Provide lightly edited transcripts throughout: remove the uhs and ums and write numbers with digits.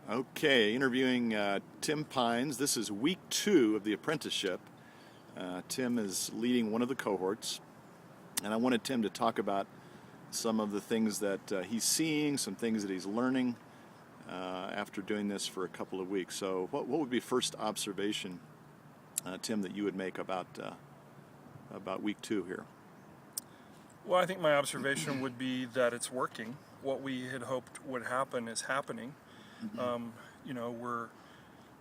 Okay, interviewing Tim Pynes. This is week 2 of the apprenticeship. Tim is leading one of the cohorts, and I wanted Tim to talk about some of the things that he's seeing, some things that he's learning after doing this for a couple of weeks. So what would be first observation, Tim, that you would make about week 2 here? Well, I think my observation would be that it's working. What we had hoped would happen is happening. We're,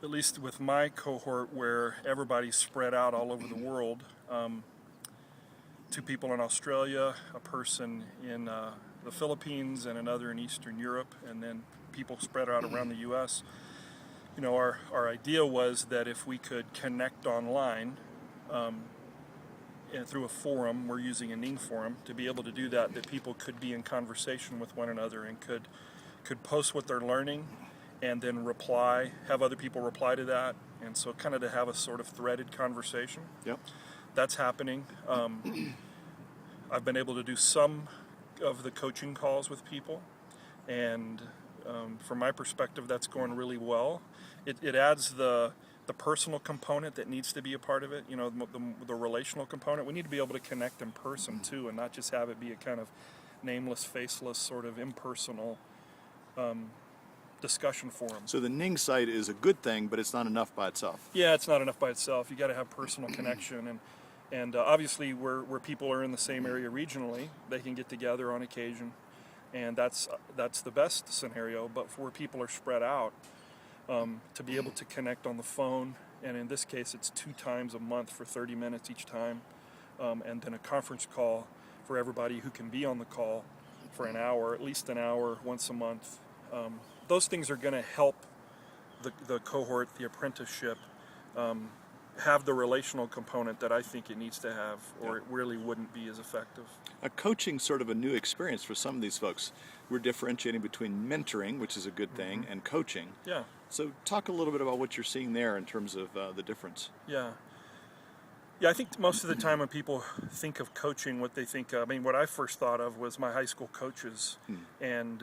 at least with my cohort, where everybody's spread out all over the world. 2 people in Australia, a person in the Philippines, and another in Eastern Europe, and then people spread out around the U.S. Our idea was that if we could connect online and through a forum, we're using a Ning forum, to be able to do that people could be in conversation with one another and could post what they're learning and then have other people reply to that, and so kind of to have a sort of threaded conversation. Yep. That's happening. I've been able to do some of the coaching calls with people, and from my perspective, that's going really well. It adds the personal component that needs to be a part of it, the relational component. We need to be able to connect in person too, and not just have it be a kind of nameless, faceless, sort of impersonal discussion forum. So the Ning site is a good thing, but it's not enough by itself. Yeah, it's not enough by itself. You got to have personal connection, and obviously where people are in the same area regionally, they can get together on occasion, and that's the best scenario. But for where people are spread out, to be able to connect on the phone, and in this case it's 2 times a month for 30 minutes each time, and then a conference call for everybody who can be on the call for an hour, at least an hour once a month. Those things are going to help the cohort, the apprenticeship, have the relational component that I think it needs to have, or it really wouldn't be as effective. Coaching's sort of a new experience for some of these folks. We're differentiating between mentoring, which is a good thing, and coaching. Yeah. So talk a little bit about what you're seeing there in terms of the difference. Yeah, I think most of the time when people think of coaching, what they think of, what I first thought of was my high school coaches, and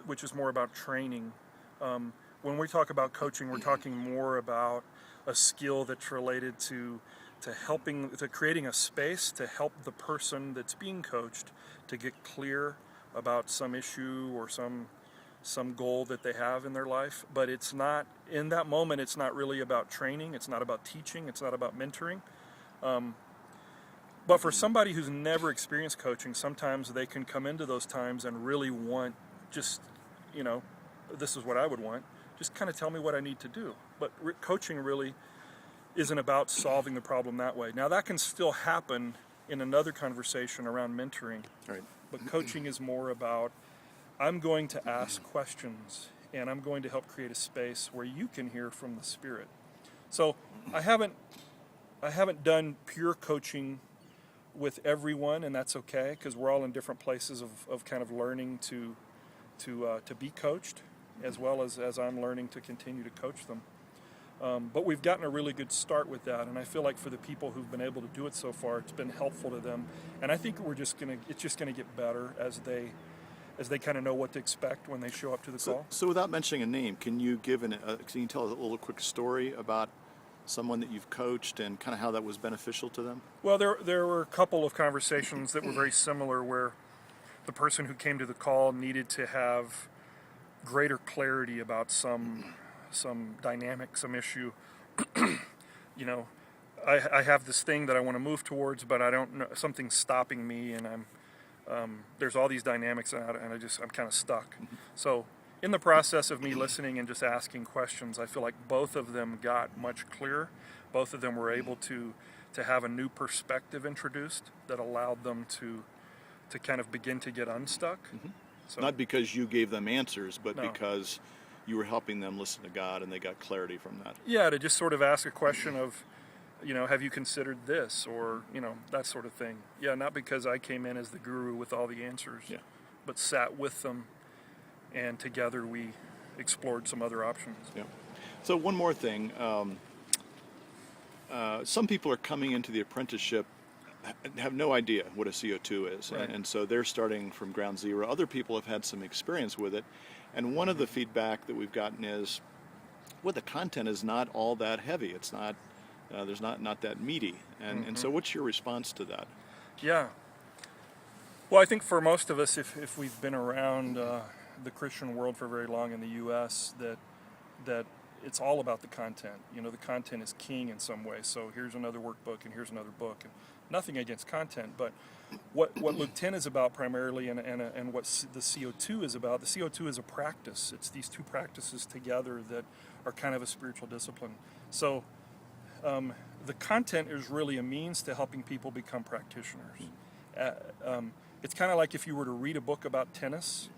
which is more about training. When we talk about coaching, we're talking more about a skill that's related to creating a space to help the person that's being coached to get clear about some issue or some goal that they have in their life. But it's not, in that moment, it's not really about training, it's not about teaching, it's not about mentoring. But for somebody who's never experienced coaching, sometimes they can come into those times and really want just, this is what I would want, just kind of tell me what I need to do. But coaching really isn't about solving the problem that way. Now that can still happen in another conversation around mentoring. Right. But coaching is more about, I'm going to ask questions and I'm going to help create a space where you can hear from the Spirit. So I haven't done pure coaching with everyone, and that's okay, because we're all in different places of kind of learning to be coached, as well as I'm learning to continue to coach them. But we've gotten a really good start with that, and I feel like for the people who've been able to do it so far, it's been helpful to them. And I think it's just gonna get better as they kind of know what to expect when they show up to the call. So without mentioning a name, can you can you tell a little quick story about someone that you've coached and kind of how that was beneficial to them? Well, there were a couple of conversations that were very similar, where the person who came to the call needed to have greater clarity about some dynamic, some issue. I have this thing that I want to move towards, but I don't know, something's stopping me, and there's all these dynamics, and I'm kind of stuck. So in the process of me listening and just asking questions, I feel like both of them got much clearer. Both of them were able to have a new perspective introduced that allowed them to kind of begin to get unstuck. So, not because you gave them answers, but no, because you were helping them listen to God and they got clarity from that. Yeah, to just sort of ask a question of, have you considered this, or, that sort of thing. Yeah, not because I came in as the guru with all the answers, but sat with them, and together we explored some other options. Yeah. So one more thing. Some people are coming into the apprenticeship have no idea what a CO2 is. Right. And so they're starting from ground zero. Other people have had some experience with it. And one of the feedback that we've gotten is, well, the content is not all that heavy. It's not, there's not that meaty. And so what's your response to that? Yeah. Well, I think for most of us, if we've been around the Christian world for very long in the U.S., that it's all about the content. You know, the content is king in some way. So here's another workbook and here's another book. And nothing against content, but what Luke 10 is about primarily, and what the CO2 is about, the CO2 is a practice. It's these two practices together that are kind of a spiritual discipline. So the content is really a means to helping people become practitioners. It's kind of like if you were to read a book about tennis,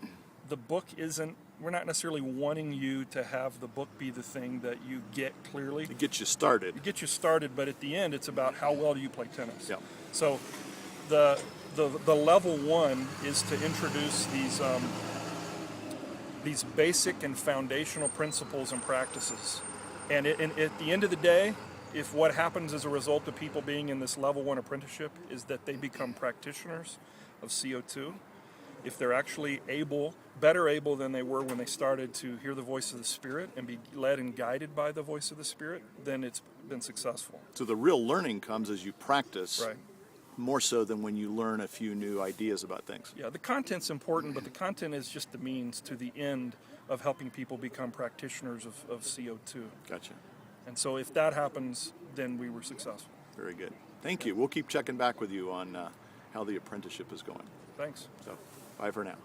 the book isn't, we're not necessarily wanting you to have the book be the thing that you get clearly. It gets you started. It gets you started, but at the end, it's about how well do you play tennis. Yeah. So the level one is to introduce these basic and foundational principles and practices. And at the end of the day, if what happens as a result of people being in this level one apprenticeship is that they become practitioners of CO2, if they're actually better able than they were when they started to hear the voice of the Spirit and be led and guided by the voice of the Spirit, then it's been successful. So the real learning comes as you practice, Right. more so than when you learn a few new ideas about things. Yeah, the content's important, but the content is just the means to the end of helping people become practitioners of CO2. Gotcha. And so if that happens, then we were successful. Very good. Thank you. We'll keep checking back with you on how the apprenticeship is going. Thanks. So, bye for now.